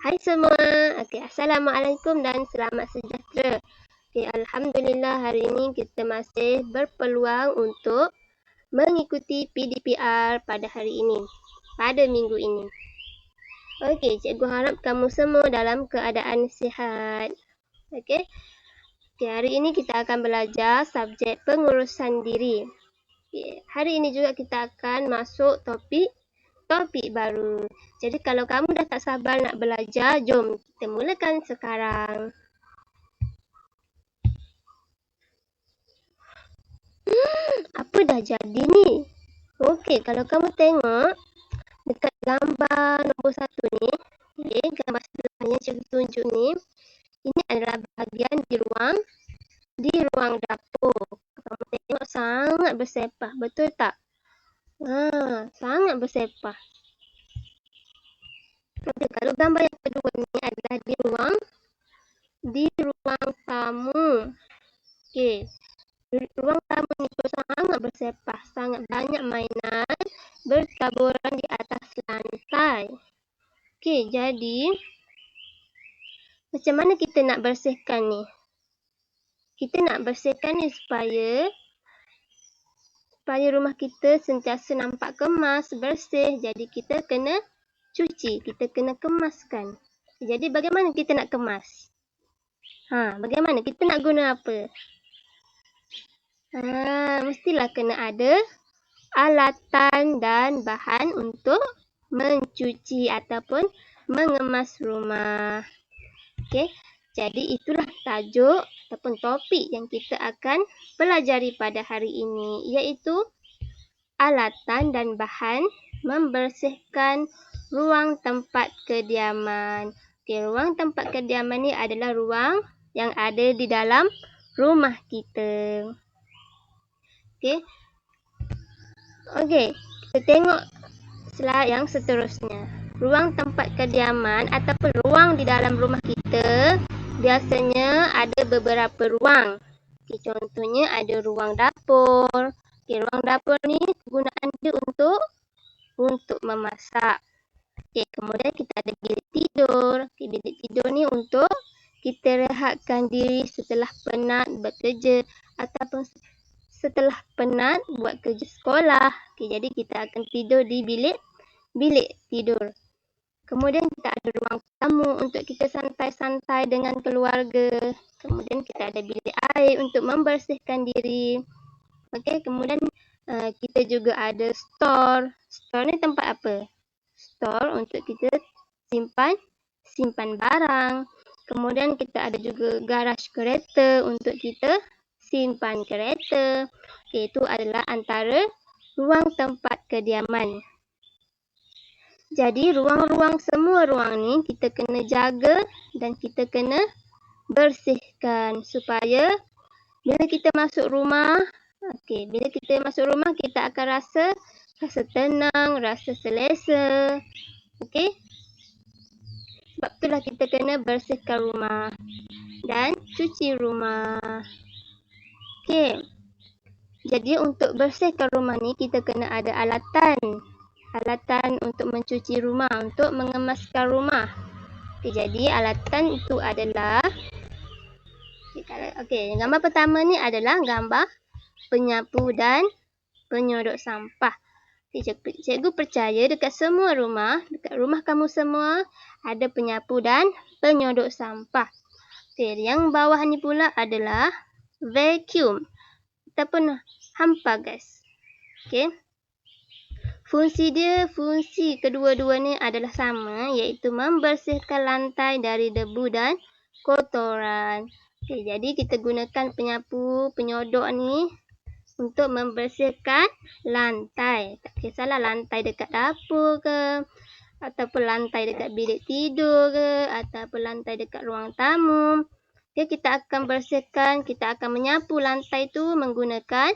Hai semua. Assalamualaikum dan selamat sejahtera. Alhamdulillah hari ini kita masih berpeluang untuk mengikuti PDPR pada hari ini, pada minggu ini. Cikgu harap kamu semua dalam keadaan sihat. Hari ini kita akan belajar subjek pengurusan diri. Hari ini juga kita akan masuk topik baru. Jadi kalau kamu dah tak sabar nak belajar, jom kita mulakan sekarang. Apa dah jadi ni? Kalau kamu tengok dekat gambar nombor 1 ni, gambar sebelahnya cikgu tunjuk ni, ini adalah bahagian di ruang dapur. Kamu tengok sangat bersepah, betul tak? Sangat bersepah. Kalau gambar yang kedua ni adalah di ruang tamu. Ruang tamu ni pun sangat bersepah, sangat banyak mainan bertaburan di atas lantai. Jadi macam mana kita nak bersihkan ni? Kita nak bersihkan ni supaya rumah kita sentiasa nampak kemas, bersih. Jadi kita kena cuci, kita kena kemaskan. Jadi bagaimana kita nak kemas? Bagaimana? Kita nak guna apa? Mestilah kena ada alatan dan bahan untuk mencuci ataupun mengemas rumah. Jadi itulah tajuk ataupun topik yang kita akan pelajari pada hari ini, iaitu alatan dan bahan membersihkan ruang tempat kediaman. Ruang tempat kediaman ni adalah ruang yang ada di dalam rumah kita. Kita tengok slide yang seterusnya. Ruang tempat kediaman ataupun ruang di dalam rumah kita biasanya ada beberapa ruang. Contohnya ada ruang dapur. Ruang dapur ni kegunaan dia untuk memasak. Kemudian kita ada bilik tidur. Bilik tidur ni untuk kita rehatkan diri setelah penat bekerja ataupun setelah penat buat kerja sekolah. Jadi kita akan tidur di bilik tidur. Kemudian kita ada ruang tamu untuk kita santai-santai dengan keluarga. Kemudian kita ada bilik air untuk membersihkan diri. Kemudian kita juga ada store. Store ni tempat apa? Store untuk kita simpan barang. Kemudian kita ada juga garaj kereta untuk kita simpan kereta. Itu adalah antara ruang tempat kediaman. Jadi semua ruang ni kita kena jaga dan kita kena bersihkan supaya bila kita masuk rumah, kita akan rasa tenang, rasa selesa. Sebab itulah kita kena bersihkan rumah dan cuci rumah. Jadi untuk bersihkan rumah ni kita kena ada alatan untuk mencuci rumah, untuk mengemaskan rumah. Jadi alatan itu adalah gambar pertama ni adalah gambar penyapu dan penyodok sampah. Cikgu percaya dekat semua rumah, dekat rumah kamu semua ada penyapu dan penyodok sampah. Yang bawah ni pula adalah vacuum ataupun hampa gas. Fungsi kedua-dua ni adalah sama, iaitu membersihkan lantai dari debu dan kotoran. Jadi kita gunakan penyapu, penyodok ni untuk membersihkan lantai. Tak kisahlah lantai dekat dapur ke, ataupun lantai dekat bilik tidur ke, ataupun lantai dekat ruang tamu. Kita akan bersihkan, kita akan menyapu lantai tu menggunakan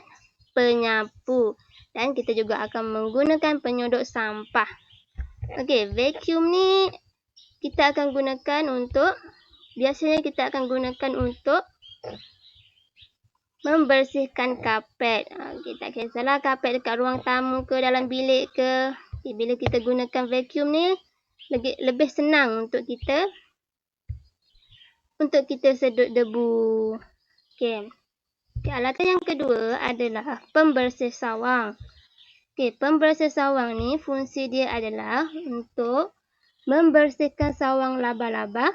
penyapu. Dan kita juga akan menggunakan penyodok sampah. Vacuum ni kita akan gunakan untuk, biasanya kita akan gunakan untuk membersihkan kapet. Tak kisahlah kapet dekat ruang tamu ke dalam bilik ke. Bila kita gunakan vacuum ni, lebih senang untuk kita sedut debu. Okey. Alatan yang kedua adalah pembersih sawang. Okey, pembersih sawang ni fungsi dia adalah untuk membersihkan sawang laba-laba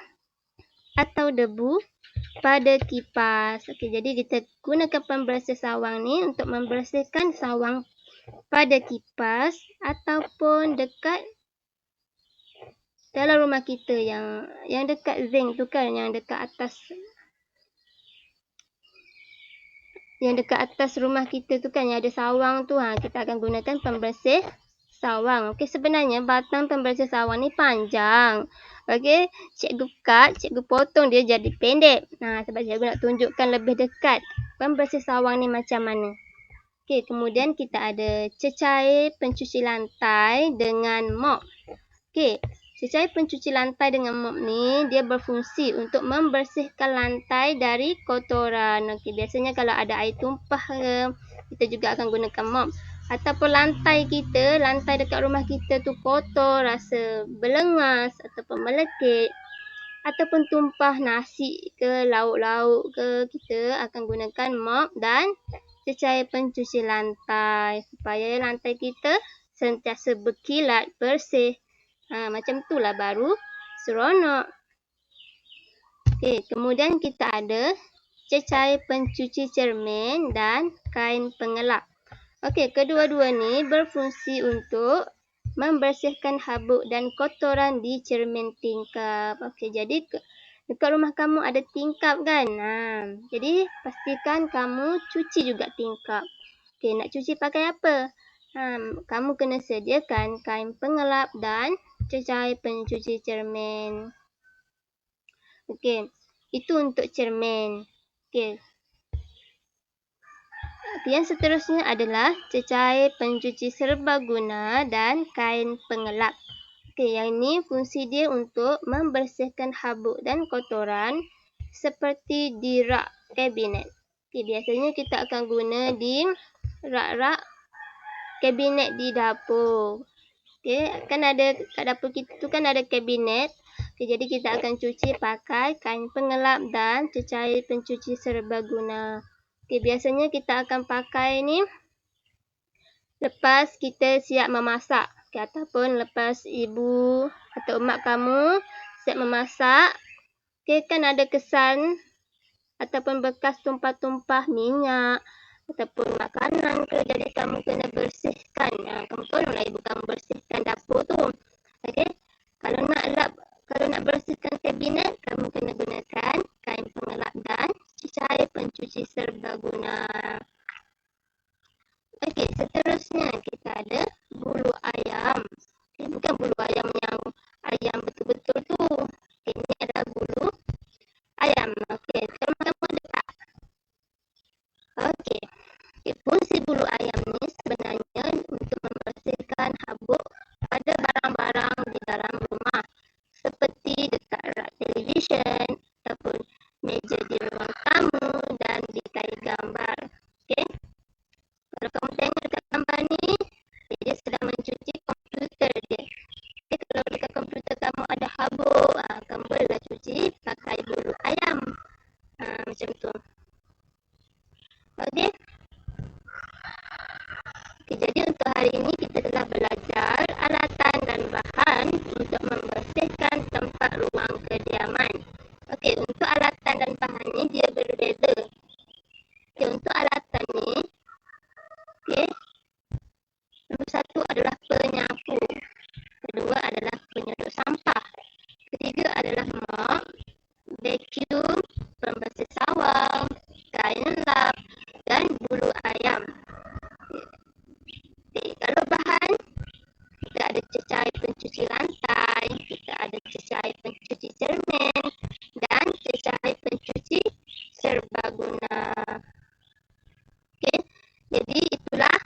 atau debu pada kipas. Okey, jadi kita gunakan pembersih sawang ni untuk membersihkan sawang pada kipas ataupun dekat dalam rumah kita yang dekat zinc tu kan, yang dekat atas rumah kita tu kan, yang ada sawang tu, kita akan gunakan pembersih sawang. Okey, sebenarnya batang pembersih sawang ni panjang. Okey, cikgu potong dia jadi pendek. Sebab cikgu nak tunjukkan lebih dekat pembersih sawang ni macam mana. Okey, kemudian kita ada cecair pencuci lantai dengan mop. Okey, cecair pencuci lantai dengan mop ni dia berfungsi untuk membersihkan lantai dari kotoran. Okey, biasanya kalau ada air tumpah ke, kita juga akan gunakan mop. Ataupun lantai dekat rumah kita tu kotor, rasa berlengas ataupun melekit, ataupun tumpah nasi ke, lauk-lauk ke, kita akan gunakan mop dan cecair pencuci lantai supaya lantai kita sentiasa berkilat, bersih. Macam itulah baru seronok. Okey, kemudian kita ada cecair pencuci cermin dan kain pengelap. Okey, kedua-dua ni berfungsi untuk membersihkan habuk dan kotoran di cermin tingkap. Okey, jadi dekat rumah kamu ada tingkap kan? Jadi pastikan kamu cuci juga tingkap. Okey, nak cuci pakai apa? Kamu kena sediakan kain pengelap dan cecair pencuci cermin. Okey, itu untuk cermin. Okey. Yang seterusnya adalah cecair pencuci serbaguna dan kain pengelap. Okey, yang ini fungsi dia untuk membersihkan habuk dan kotoran seperti di rak kabinet. Okey, biasanya kita akan guna di rak-rak kabinet di dapur. Okey, kan ada kat dapur kita tu kan ada kabinet. Okey, jadi kita akan cuci pakai kain pengelap dan cecair pencuci serbaguna. Okey, biasanya kita akan pakai ni lepas kita siap memasak. Okey, ataupun lepas ibu atau mak kamu siap memasak. Okey, kan ada kesan ataupun bekas tumpah-tumpah minyak ataupun makanan ke, jadi kamu kena bersihkan. Kamu tolonglah ibu kamu bersihkan dapur tu. Okey, kalau nak bersihkan kabinet, kamu kena gunakan kain pengelap dan cecair pencuci serbaguna. Okey, seterusnya kita ada bulu ayam. Okey, bukan bulu ayam yang ayam betul-betul tu. Okey, ini adalah bulu ayam. Okey, sekarang kamu ada tak? Okey. Okey, fungsi bulu ayam ni sebenarnya untuk membersihkan habuk pada barang-barang di dalam rumah, seperti dekat rak televisyen ataupun meja di ruang tamu dan di kain gambar. Okey. Kalau kamu tengok dekat gambar ni, dia sedang mencuci komputer dia. Okey, kalau dekat komputer kamu ada habuk, kamu bolehlah cuci pakai bulu ayam. Macam tu. Okey. Okey, jadi untuk hari ini kita telah belajar alatan dan bahan untuk membersihkan tempat ruang kediaman. Okey, untuk alatan dan bahan ni dia berbeza. Okey, untuk alatan ni, okey, nombor satu adalah penyapu. Kedua adalah penyedut sampah. Ketiga adalah mop, vacuum, pembersih sawang, kain lap dan bulu ayam. Okay, kalau bahan, kita ada cecair pencuci lantai, kita ada cecair pencuci cermin dan cecair pencuci serbaguna. Okey, jadi itulah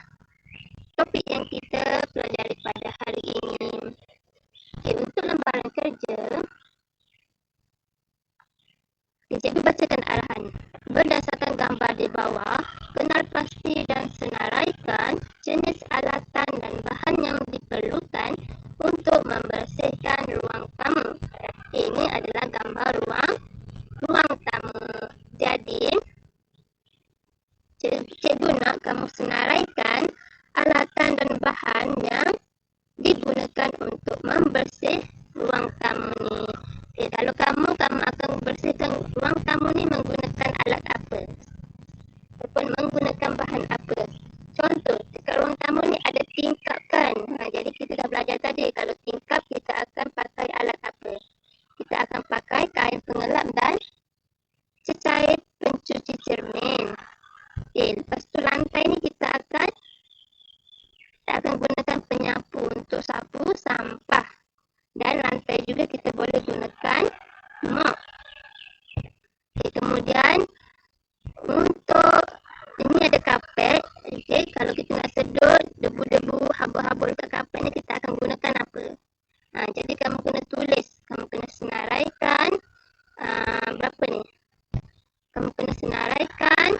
topik yang kita pelajari pada hari ini. Okey, untuk lembaran kerja, cikgu bacakan arahan. Berdasarkan gambar di bawah, kenal pasti dan senaraikan jenis alatan dan bahan yang diperlukan untuk membersihkan dan ruang tamu. Ini adalah gambar ruang tamu. Jadi, cikgu nak kamu senaraikan alatan dan bahan yang digunakan untuk membersih ruang tamu ni. Okay, kalau kamu akan bersihkan ruang tamu ni menggunakan alat apa? Ataupun menggunakan bahan apa? Contoh, dekat ruang tamu ni ada tingkap kan? Jadi kita dah belajar tadi, kalau tingkap kita akan pakai alat apa? Kita akan pakai kain pengelap dan cecair pencuci cermin. Okay, lepas tu lantai ni kita akan gunakan penyapu untuk sapu sampah. Dan lantai juga kita boleh gunakan mop. Okay, kemudian untuk ini ada kapet. Okay, kalau kita nak sedut debu-debu, habur-habur dekat kapet ni kita akan gunakan apa? Jadi kamu kena tulis, kamu kena senaraikan berapa ni? Kamu kena senaraikan